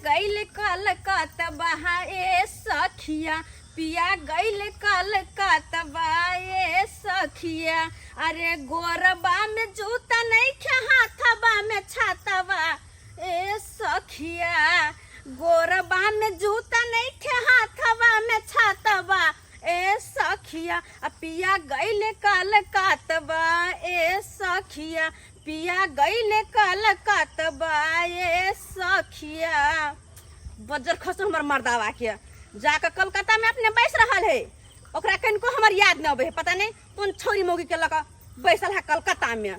गइल कलकत्ता ए सखिया, पिया गइल कलकत्ता ए सखिया। अरे गोरबा में जूता नहीं खे हाथबा में छातवा ए सखिया, गोरबा में जूता नहीं खे हाथबा में छातवा ए सखिया। पिया गइल कलकत्ता ए सखिया, पिया गइल कलकत्ता ए सखिया। बजर खस हमर मर्दावा के जाकर कलकत्ता में अपने बैस रहा है, ओकरा कनको हमर याद न आवे है। पता नहीं कौन छोरी मोगी के लगा बैसल है कलकत्ता में,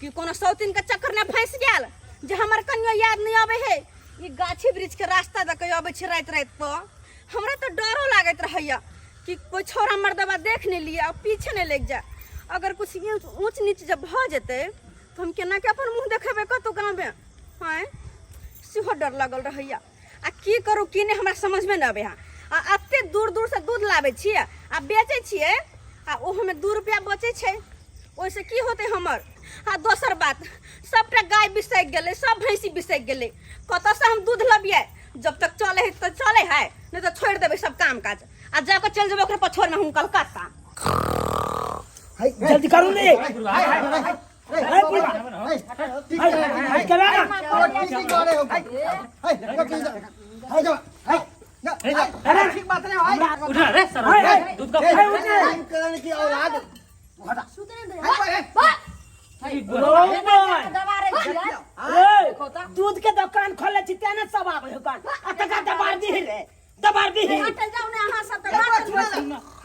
कि कोनो सौतीन के चक्कर में फंस गेल जे हमर कनियो याद नहीं आवे है। ये गाछी वृक्ष के रास्ता दे के आवे छै रात रात पर, हमरा तो डरो लागत रहैया कि कोई छोरा मर्दवा देख नहीं लिया और पीछे नहीं लग जाए। अगर कुछ ऊंच नीच जब भ जेते तो हम केना के अपन मुंह देखेबे कतो गाँव में, हैं सेहो डर लगल रहैया। आ की करू की नहीं हमरा समझ में न आवे है। आ अत्ते दूर दूर से दूध लावे छिए आ बेचे छिए, आ ओहो में 2 रुपया बचे छै, ओइसे की होते हमर। आ दोसर बात, सबटा गाय बिसैक गेले, सब भैंसी बिसैक गेले, कत से हम दूध लबिए। जब तक चले है तो चले है, नहीं तो छोड़ देबे सब काम काज आ जाकर चल जेबे ओकरे पछोर में हम कलकत्ता। जल्दी करू ने ठीक बात नहीं है। उठा रे सर, दूध का करने की औलाद दूध के दुकान खोले छी तेने सब आवे दुकान अतका दबार दी रे, दबार दी हट जाओ ने अहां सब त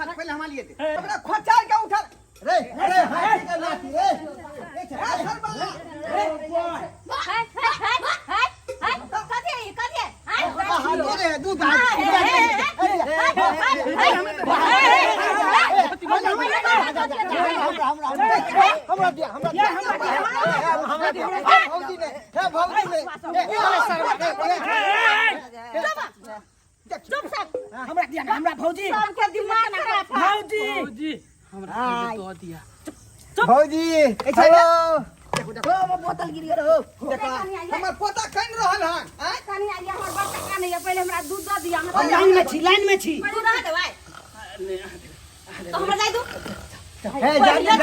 पहले हम लिए थे अपना खोचार के उठा रे रे हाय के लाठी रे दूध हमरा भौजी सबके दिमाग खराब है। भौजी हमरा दो दिया भौजी हेलो वो बोतल गिर गेल हो। हमर पोता कइन रहल हन हैं। कनी आइया हमर बच्चा का नहीं है, पहले हमरा दूध दे दिया। हम लाइन में छी, लाइन में छी। दूध दे देबै तो हमरा जाय दू। हे जा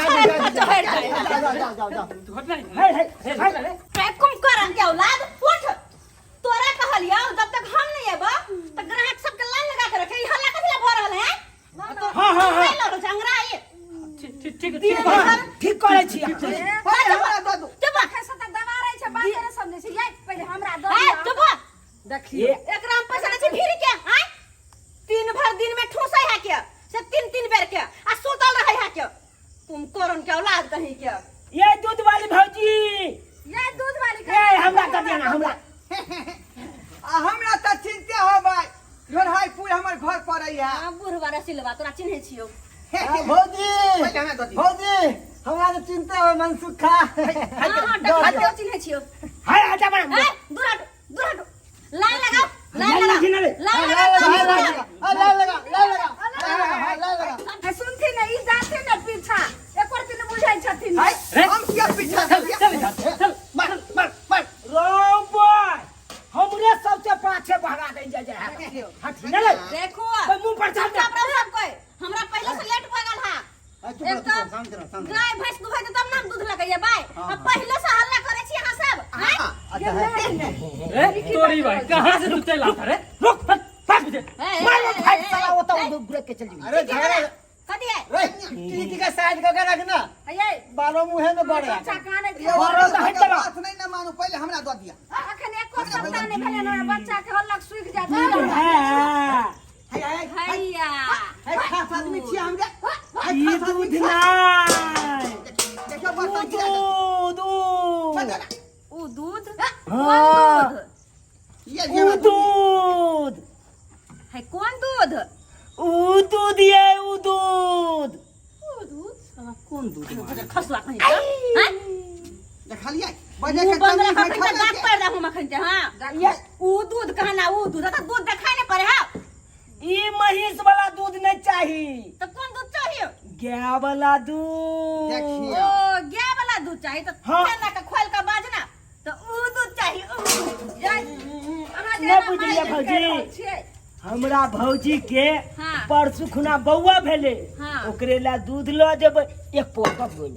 तू हट नहीं हे पैकुम करन के औलाद उठ। तोरा कहलिया जब तक हम नहीं एबा त ग्राहक सब के लाइन लगा के रखे, ई हल्ला कथि ला भ रहल है। हां लो झंगरा ये ठीक ठीक ठीक करे छी। पहले हमरा दो दो चुप कैसे त दबा रहे छै, बात करे समझे छै। ये पहले हमरा दो दिया। चुप देखिए एकरा हम पैसा छै भीड़ के हैं। 3 भर दिन में ठूसै है के से 3 बेर के आ सुतल रहै है के। तुम करन के औलाद कहीं के। ये दूध वाली भौजी, ये दूध वाली ए हमरा कर देना हमरा। हमरा त चिंता हो भाई घरहाई पूर हमर घर पर आई है। हां बुढ़वा रसिलवा तोरा चिन्है छियो। भौजी पहले हमें दो दी भौजी हमरा तो चिंता हो मनसुखा। हां डॉक्टर चिन्है छियो। हाय हटा बन दूर हट दूर हट। लाइन लगाओ लाइन लगा लाइन लगा सुनथि न ई जाते न पीछा एक और दिन बुझाई छथिन। हम क्या पीछा चल मार रो बॉय हमरे सबसे पाछे भगा दे जा हट न ले देखो मुंह पर चढ़ सब कोई हमरा पहले से लेट भगल हा। एकदम गाय भैंस दुहै तब नाम दूध लगैया भाई। अब पहले से हल्ला करे छी अहां सब। रे तोरी भाई कहां से तू चला था रे। रुक फाट दे मार फाट साला वो तो ब्रेक के चल जी। अरे झगड़ा कथि है रे टीटी का साइड का रखना ये बालों मुंह में बड़े बच्चा काने ये बात नहीं ना मानो पहले हमरा दो दिया। अखन एको सप्ताह नहीं भेले न बच्चा के हल्ला सूख जात। हैया है खास आदमी छी हमरा। ये दूध ना देखो बात किया दूध ऊ दूध हाँ। कौन दूध ये दूध है? कौन दूध? दूध ये दूध कौन दूध खसला कहीं का हैं? देखा लिया बजे के बंद रखा के दांत पर रहू मखन के। हां ये ऊ दूध कहना ऊ दूध त दूध देखाई नहीं पड़े है। ये महिष वाला दूध नहीं चाहिए तो कौन दूध चाहिए? गाय वाला दूध। देखिए ओ गाय वाला दूध चाहिए तो हाँ। केना का खोल का बाजना तो ऊ दूध चाहिए। ऊ दूध नहीं बुझलिए भौजी हमरा भौजी के हाँ। परसू खुना बौआ भेले हाँ। ओकरे ला दूध लो देबै एक पोर दऽ दियौ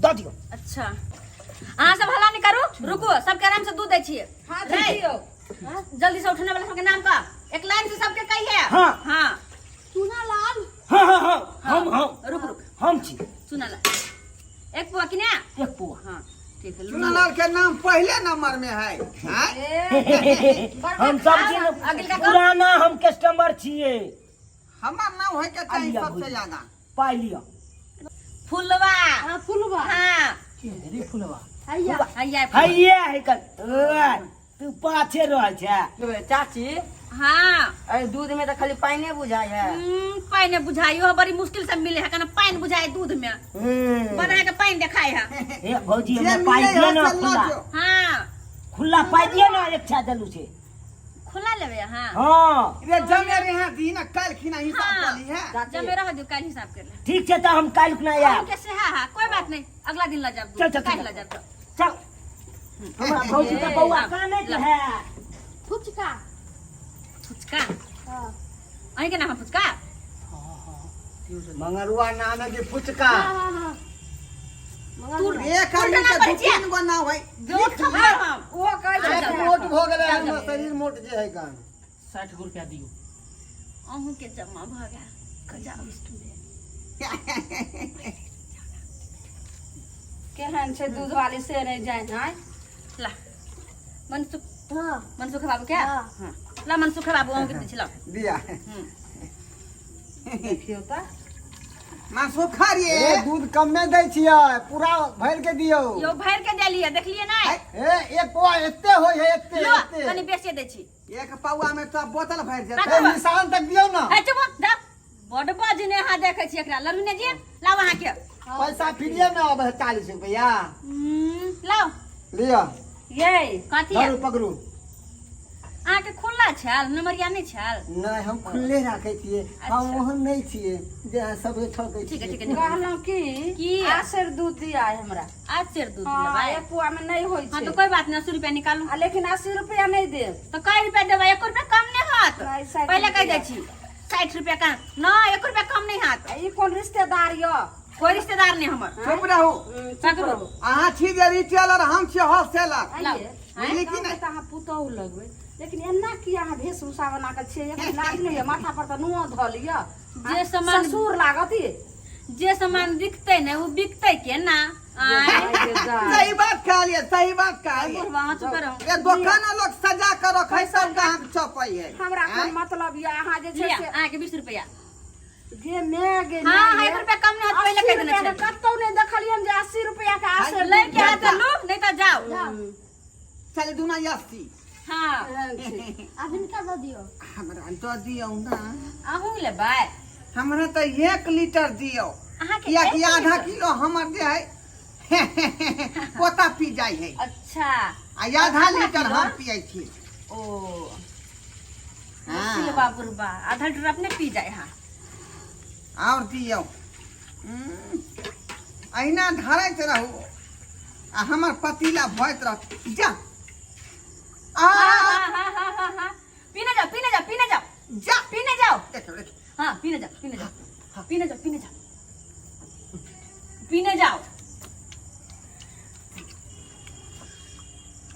दऽ दियौ अच्छा अहाँ सब हल्ला नहीं करू रुको सबके आराम से दूध दै छिए हाँ, रे, दियौ। जल्दी से उठने वाला सबके नाम का एक लाइन से सबके कहिए हाँ। हाँ सुनालाल हाँ हाँ हाँ हम रुक रुक हम छी सुनाला एक पुआ किने एक पोर हाँ ठीक है चुनालाल के नाम पहले नंबर में है हम सब अगिल का दिन पुराना हम कस्टमर छिए हमार नाम है के चाहिए आलिया सबसे भौजी। ज्यादा पाइ लिअ फुलवा हां फुलवा हाँ रे फुलवा हैया हैया हैये है कल तू पाछे रह छै चाची हाँ अरे दूध में तो खाली पानी बुझाई है पानी बुझाइयो बड़ी मुश्किल से मिले है कहना पानी बुझाए दूध में बना के पानी दिखाए है ए भौजी जे हमरा पाइ मिले दियो है ना से खुला लो जो। हाँ खुला पाइ दियो ना एक छा दलू से खुला लेवे हाँ हाँ रे जमे रे हां दी ना कल खिना हिसाब कर ली है जब मेरा हो जो कल हिसाब कर ले ठीक छै तऽ हम काल्हि खुना आयब कैसे हाँ कोई बात नहीं अगला दिन ला जब चल, चल, कल चल। ला जब चल हमरा भौजी के बौआ कानैत है फुचका फुचका हां अहीं के नाम है फुचका मंगरुआ नाम है कि फुचका हां तू एक आदमी के दू तीन गो नाम है दो खबर हम वो कहे मोट भ गेले हमर शरीर मोट जे है कान 60 रुपया दियो अहूं के जमा भ गया खजाओ स्टूडेंट केहन छै दूध वाली से नहीं जाए हैं ला मनसुख हां मनसुख बाबू क्या हाँ। हाँ ला मनसुख बाबू अहूं के दिछला दिया देखियो ता मां सुखा रे दूध कम में दै छियै पूरा भर के दियौ यो भर के देलिए देखलिए ना एक पोआ एते होय है एते लो एते कनी बेचे दै छी एक पौआ में तो बोतल भर हाँ। जाता निशान तक दियौ ना ए चुप दा बड़ बाजने हां देखे छी एकरा लरू ने जी लाओ अहाँ के पैसा फ्रीए में अब है 40 रुपया लाओ लिया ये कथी है धरू पकड़ू अहाँ के खुला छल नमरिया नहीं छल नहीं हम खुले रखे छिए हम ओहन नहीं छिए जे सब ठकै ठीक है छिए ठीक है कहलौ की की आसर दूध दिया है हमरा आज सेर दूध हां लेबै एक पुआ में नहीं होई हाँ छै तो कोई बात नहीं 80 रुपया निकालू आ, लेकिन 80 रुपया नहीं दे तो कई रुपया देबै 1 रुपया कम नहीं हाथ नहीं, 60 पहले कह दै रुपया। छी 60 रुपया का ना 1 रुपया कम नहीं हाथ ई कोन रिश्तेदार यो कोई रिश्तेदार नहीं हमर चुप रहू पकड़ो अहाँ छी जे रिटेलर हम छी होलसेलर आइए बुझली कि नहीं अहाँ पुतौ लगबै लेकिन एना की अहाँ वेशभूषा बना के छियै एक लाज नहीं है माथा पर त नुआ ध लिया जे सामान ससुर लागत ये जे सामान बिकते ने वो बिकते केना आय सही बात कहलिए सही बात कहलिए बुढ़वा चुप रहो ये दुकान लोग सजा कर रखे सब ग्राहक चौपाई है हमरा कोन मतलब ये अहाँ जे छै लिया से अहाँ के 20 रुपया जे मैं गे हाँ 1 रुपया कम नहीं हाथ पहले कह देने छे कतौ नहीं देखलियन जे 80 रुपया के आसर ले के हाथ लो नहीं तो जाओ चल दुना 80 हाँ अब इनका दे दियो हमरा तो दियो ना अहूँ लेबै हमरा तो 1 लीटर दियो अहाँ के या एक कि आधा लीटर? किलो हमर जे है पोता पी जाय है अच्छा आ आधा लीटर हम पियै छी ओ हाँ। सिलवा बुरबा आधा लीटर अपने पी जाए हाँ और दियो अहिना धरैत रहू आ हमर पतीला भरत रह जा पीने जाओ पीने जाओ पीने जाओ जा पीने जाओ देखो देखो हाँ पीने जाओ पीने जाओ पीने जाओ पीने जाओ पीने जाओ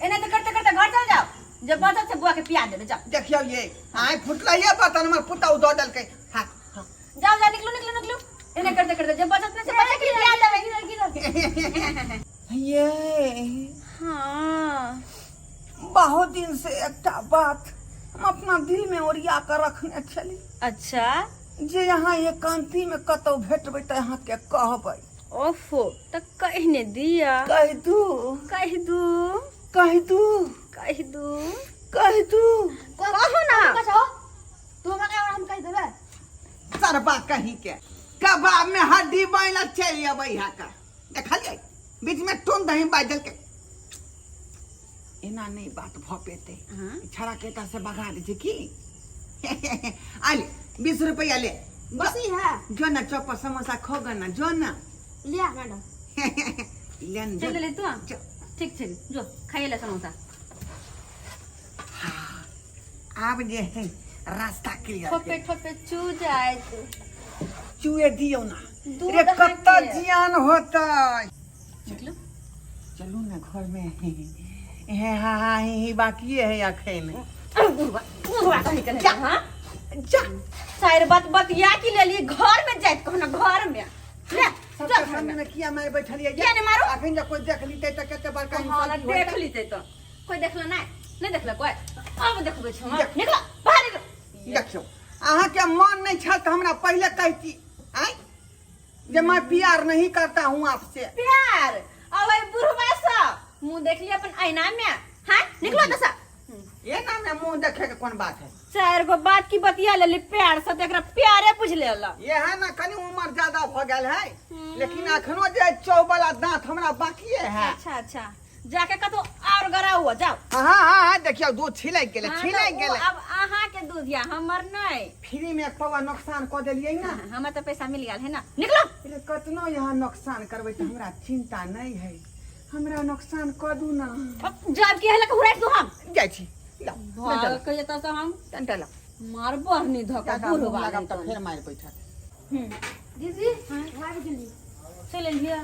एने तो करते करते घर चल जाओ जब बचत से बुआ के पिया देबे जाओ देखियो ये आय फुटला ये बतन हमर पुता उधो डल के हाँ जाओ जाओ निकलो निकलो निकलो एने करते करते जब बचत में से बचे के पिया देबे ये हाँ बहुत दिन से एकटा बात हम अपना दिल में ओरिया कर रखने छली अच्छा जे यहाँ एकांती में कतौ भेटबै त यहाँ के कहबै ओफो तो कहने दिया कह दू कह दू कह दू कह दू कह दू कहो ना तू हमरा के हम कह देबे सरबा कहीं के कबाब में हड्डी बैला चल अबै हा का देखलिए बीच में टून दही बाजल के एना नहीं बात भ पेते हाँ? छड़ा केता से बगा दे छै की आले 20 रुपया ले बसी है जो ना चौपा समोसा खो गना जो ना लिया मैडम लेन चल ले तू जो। ठीक ठीक जो खाइए ले समोसा आप जे है रास्ता क्लियर ठोपे ठोपे चू जाए तू चुए दियो ना दूध रे कत्ता हाँके। जियान होता निकलो चलू ना घर में है हाँ ही बाकी है अखन बुढ़वा कहीं के जा। नहीं हां जा साइर बात बतिया के ले लिए घर में जाए कहना घर में ले सबके जा घर सामने में में किया मैं बैठलिए किया नहीं मारो? अखन जब कोई देख लीते त कते बड़का हाँ इंसान देख लीते तो कोई देखला नहीं देखला कोई अब देखबे छ निकलो बाहर निकलो देखियो अहाँ के मन नहीं छल तो हमरा पहले कहती आई जे मैं प्यार नहीं करता हूँ आपसे प्यार अब बुढ़वा सा मुंह देख लिया अपन आईना में हां निकलो दसा ये ना में मुंह देखे के कौन बात है चार गो बात की बतिया ले ली प्यार से एकरा प्यारे पूछ लेला ये है ना कनी उम्र ज्यादा भ गेल है लेकिन अखनो जे चौबला दांत हमरा बाकी है अच्छा अच्छा जाके कतो और गरा हुआ जाओ हाँ हाँ हाँ देखियो दूध छिलक गेले हाँ, छिलक तो गेले अब अहाँ के दूध या हमर नहीं फ्री में एक पवा नुकसान क देलिए ना हमें तो पैसा मिल गया है ना निकलो अरे कतनो यहाँ नुकसान करबै तो हमरा चिंता नहीं है हमरा नुकसान क दू ना अब जब के हला हुराई दू हम जाइ छी ला भाग के जता तो हम टंटा ला मार बहनी धका का बुढ़वा लगा नहीं तो तो फिर मार बैठा दीदी भाग जल्दी चल लिया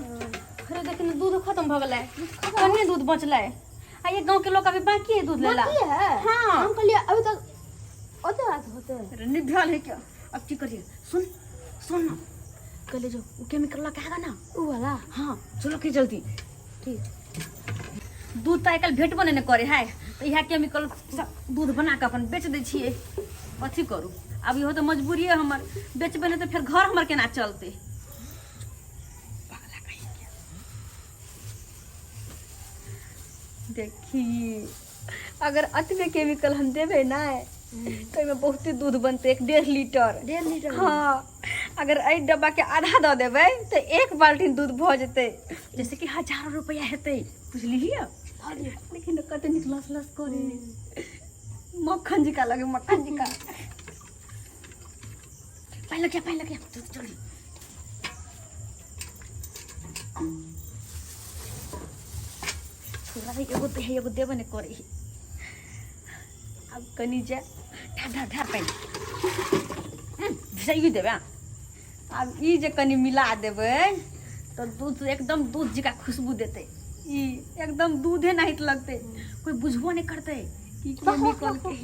अरे देखिन दूध खत्म भ गेलै कन्ने दूध बचलै आ ये गांव के लोग अभी बाकी है दूध लेला बाकी है हाँ हम कहलिए अभी तक ओते बात होते अरे निभल है क्या अब की करिए सुन सुन ना कल जो वो केमिकल लगा आएगा ना ऊ वाला हाँ चलो की जल्दी ठीक दूध तो आजकल भेटबो नहीं करे है तो यह केमिकल दूध बना के अपन बेच दे छिए कथी करू अब इहो तो मजबूरी है हमर बेचबे नहीं तो फिर घर हमर केना चलते देखी अगर अतबे केमिकल हम देवे ना तो में बहुत दूध बनते 1.5 लीटर 1.5 लीटर हाँ अगर ए डब्बा के आधा दे देवे तो 1 बाल्टी दूध भ जेते जैसे कि 1000 रुपया हेते बुझली हिया लेकिन कते निकलस लस करे मक्खन जी का लगे मक्खन जी का पहले क्या जल्दी छोरा एगो देबे ने करे अब कनी जा ढार पानी सही देबे अब ई जे कनी मिला देबे तो दूध एकदम दूध जी का खुशबू देते ई एकदम दूधे नहीं लगते कोई बुझबो नहीं करते कि केमिकल के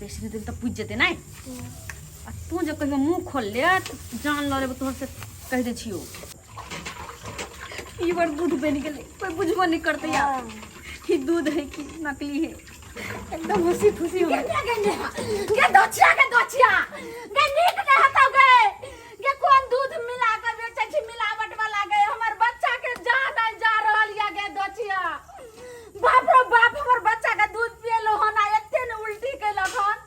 बेसी दिन तो पूछ जेते नहीं आ तू जो कहियो मुंह खोल ले जान ल रे तोहर से कह दे छियो ई बार दूध बन गेले कोई बुझबो नहीं करते यार कि दूध है कि नकली है एकदम हंसी खुशी हो के दोछिया के नीक ने हता गए के कौन दूध मिला के बेचे छी मिलावट वाला गए हमर बच्चा के जान नहीं जा रहल या के दोछिया बाप रे बाप हमर बच्चा के दूध पिएलो हना एते ने उल्टी कैलक हन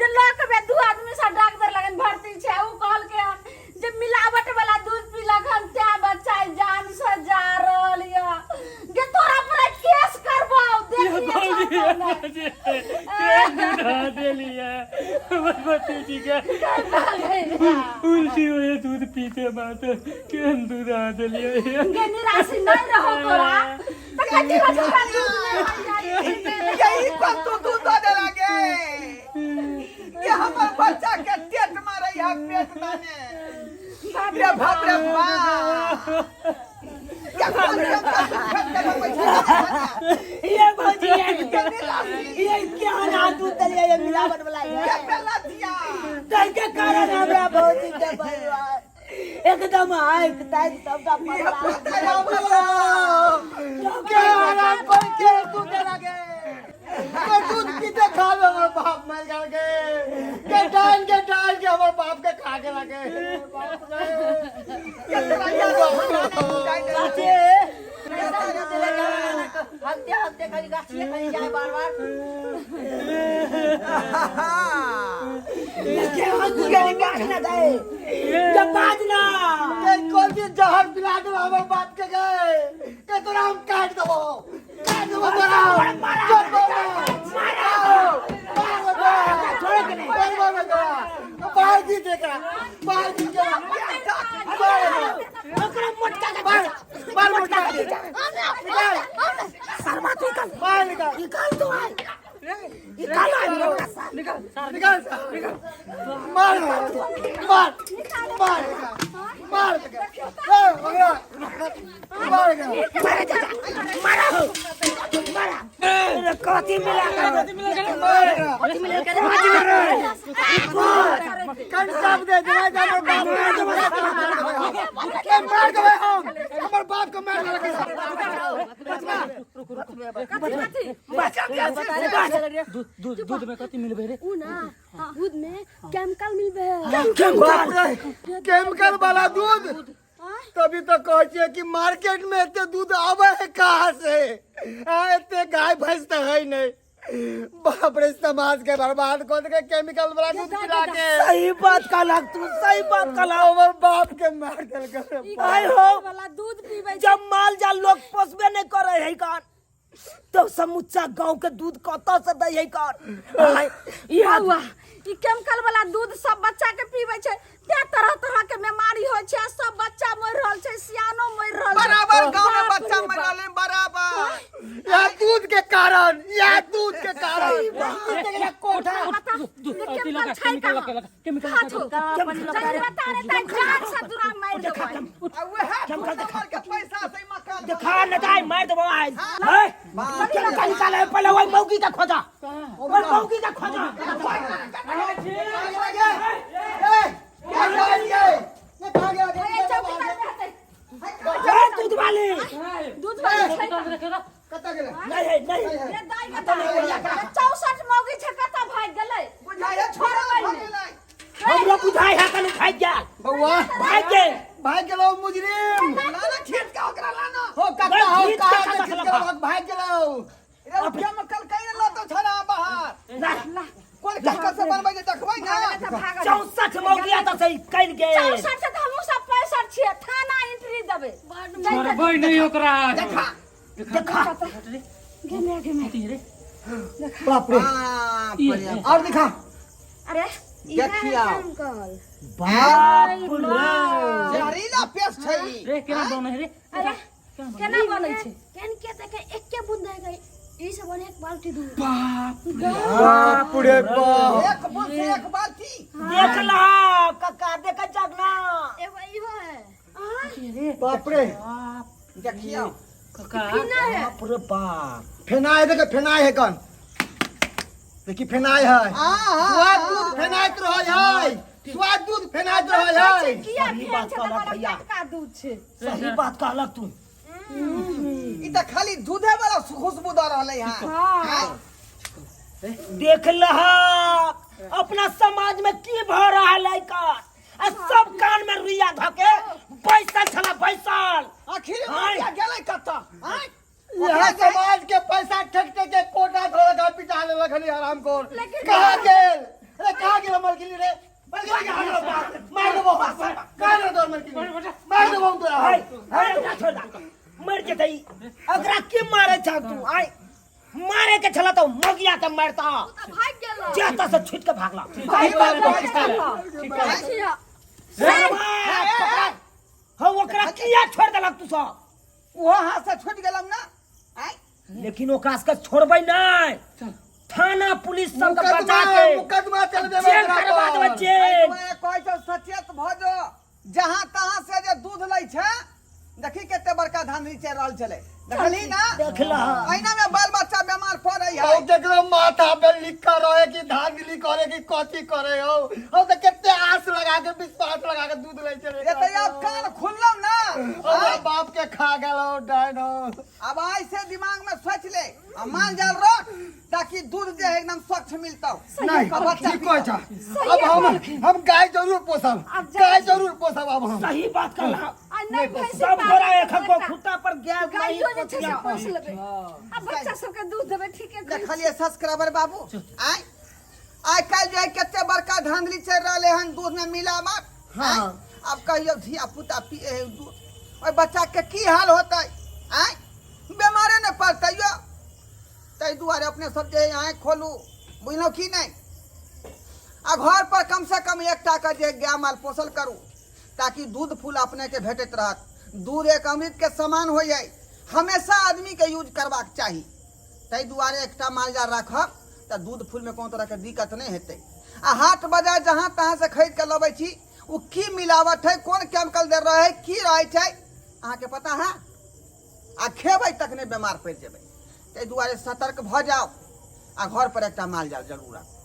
जे लोक बे दू आदमी से डॉक्टर लगन भर्ती छै उ कहल के जे मिलावट वाला दूध पीलक हन त्या बच्चा जान से जा रहल या के तोरा पर केस करबाओ देखिए उल्टी हुए दूध पीते बात केन दूध आ दिलिए के निराशी नहीं रहो तोरा तो कथी बच्चा दूध यही पर तू दूध दे लगे ये हमर बच्चा के टेट मारे है पेट में रे बाप रे बाप ये भौजी ये क्या ना दूध दलिया ये मिलावट वाला है तय के कारण हमरा भौजी के परिवार एकदम हाय ताई सबका पता क्या ना कोई के दूध लगे के दूध पीते खावे हमर बाप मर गए के डाल के हमर बाप के खा के लगे बाप रे हफ्ते खाली गाछिए खाली जाए बार बार के अंगूरी काट ना दे जब बाज ना के कोई भी जहर पिला दो हमर बाप के गए के तोरा हम काट दबो मारो छोड़ के नहीं बाहर दी देगा बाहर दी देगा ओकरा मोटका का बाहर मोटका का निकाल शर्मा निकाल बाहर निकाल तो निकाल निकाल मार मार मार मार कथी मिला कंटाप दे दिया मार दे हम हमारे बाप को मार लगे दूध में कथी मिलबे रे? उ ना दूध में केमिकल मिलबे केमिकल वाला दूध तभी तो कहते कि मार्केट में इतने दूध आवे है कहाँ से? इतने गाय भैंस तो है नहीं। बाप रे समाज के बर्बाद कर के केमिकल वाला दूध पिला के। सही बात कहला तू, सही बात कहला। हमारे बाप के मार के आई हो वाला दूध पीबे जब माल जाल लोग पोसबे नहीं करे है कान तो समूचा गांव के दूध कत से दे है कान। ई हुआ ई केमिकल वाला दूध सब बच्चा के पीबे छै ते तरह तरह के बीमारी होय छै सब बच्चा मर रहल छै सियानो मर रहल छै बराबर गांव में बच्चा मर रहे बराबर यह दूध के कारण कोठा केमिकल छै केमिकल चल बता रे त जान से दूरा मार देबो के पैसा से मकान देखा न जाए मार देबो आज है केमिकल निकाले पहले वही मौगी का खोजा और मौगी का खोजा। दूध वाले छै कता गेले नहीं है नहीं रे दाई बता 64 मौगी छै कता भाग गेलै बुझाया छोड़ा हमरो बुझाई है कनु भाग जा बउआ भाग गेलो मुजरिम लाना खेत का ओकरा लाना हो कता हो भाग गेलो रे केमिकल कहीं ला तो छोड़ा बाहर कोन कक्का से बनबै जे देखबै ना 64 मौगी आता सही कल के 64 से त हमहु सब 65 छियै थाना एंट्री देबै छोड़बै नहीं ओकरा। देखा घमे रे बाप रे और दिखा अरे देखिया केमिकल बाप रे जहरीला पेश छै रे केना बनै रे? अरे केना बनै छै केन के त के एके बूंद दे गई ई सब बने एक बाल्टी दूध बाप रे बाप एक बूंद से एक बाल्टी देख ला कक्का देख जगना एगो इहो है बाप रे देखिया काका किना है बाप रे बाप फेनाय देख फेनाय है कौन देखी फेनाय है स्वाद दूध फेनाइत रहै है स्वाद दूध फेनाइत रहै है किया सही फेल बात छै त कहला बड़ा भैया। टटका दूध छै सही बात कहला तू ई त खाली दूधे वाला खुशबू द रहलै है हां देख लहा अपना समाज में की भ रहल है का सब कान में रुइया धके बैसल छला बैसल आखिर क्या गेलै कत्ता यह समाज के पैसा ठक ठक के कोटा धोला का पिटा ले लखनी आराम कोर कहां गेल अरे कहां गेल मर गेली रे मर गेली मार देबो कान दौर मर गेली मार देबो तोरा हाय हाय छोड़ मर के दई अगरा के मारे छ तू आई मारे के छला तो मगिया के मारता भाग गेल जेता से छुट के भागला सही बात है। हम ओकरा किया छोड़ देलक तू सब वो हाथ से छूट गेलम ना लेकिन ओकरा से छोड़बै नहीं थाना पुलिस सब के बचा के मुकदमा चल देबे जेल करवा देबै जेल कोई तो सचेत भ जो जहां तहां से जे दूध लै छै देखी केते बड़का धांधली चल रहल चले देखली ना देख ला ऐना में बाल बच्चा बीमार पड़ै है ओ देखलो माथा पे लिखा रहे कि धांधली करे कि कथी करे हो ओ त केते आस लगा के विश्वास लगा के दूध लै चले ए त अब कान खुललो ना ओ बाप के खा गेलो डायनो अब ऐसे दिमाग में सोच ले मान जाल रख ताकि दूध जे है एकदम स्वच्छ मिलता नहीं बच्चा कोई था अब हम गाय जरूर पोसब गाय जरूर पोसब अब हम सही बात कहला नहीं सब गोरा एक को खुट्टा पर गैस गाइयो जे छै से नहीं पोस लेबै अब बच्चा सब के दूध देबै ठीक है देखलिए सब्सक्राइबर बाबू आय आय काल जे केते बड़का धांधली चल रहले हन दूध में मिलावट हां अब कहियो धिया पुता पिए है दूध ओय बच्चा के की हाल होतै आय बीमारे न पड़तै यो तै दुआरे अपने सब जे आय खोलू बुझलो की नहीं आ घर पर कम से कम एकटा का जे गाय माल पोसल करू ताकि दूध फूल अपने के भेटत रहत दूध एक अमृत के समान हो जाए हमेशा आदमी के यूज करबाक चाहिए तै दुआरे एकटा माल जाल रखब तो दूध फूल में कोनो तरह के दिक्कत नहीं हेतै। आ हाट बाजार जहाँ तहाँ से खरीद के लबै छी उ की मिलावट है, कोन केमिकल दे रहे है, की रहे छै अहाँ के पता है? आ खेबै तक नहीं बीमार पड़ जेबै। ताहि दुआरे सतर्क भ जाओ आ घर पर एकटा माल जाल जरूर राखू।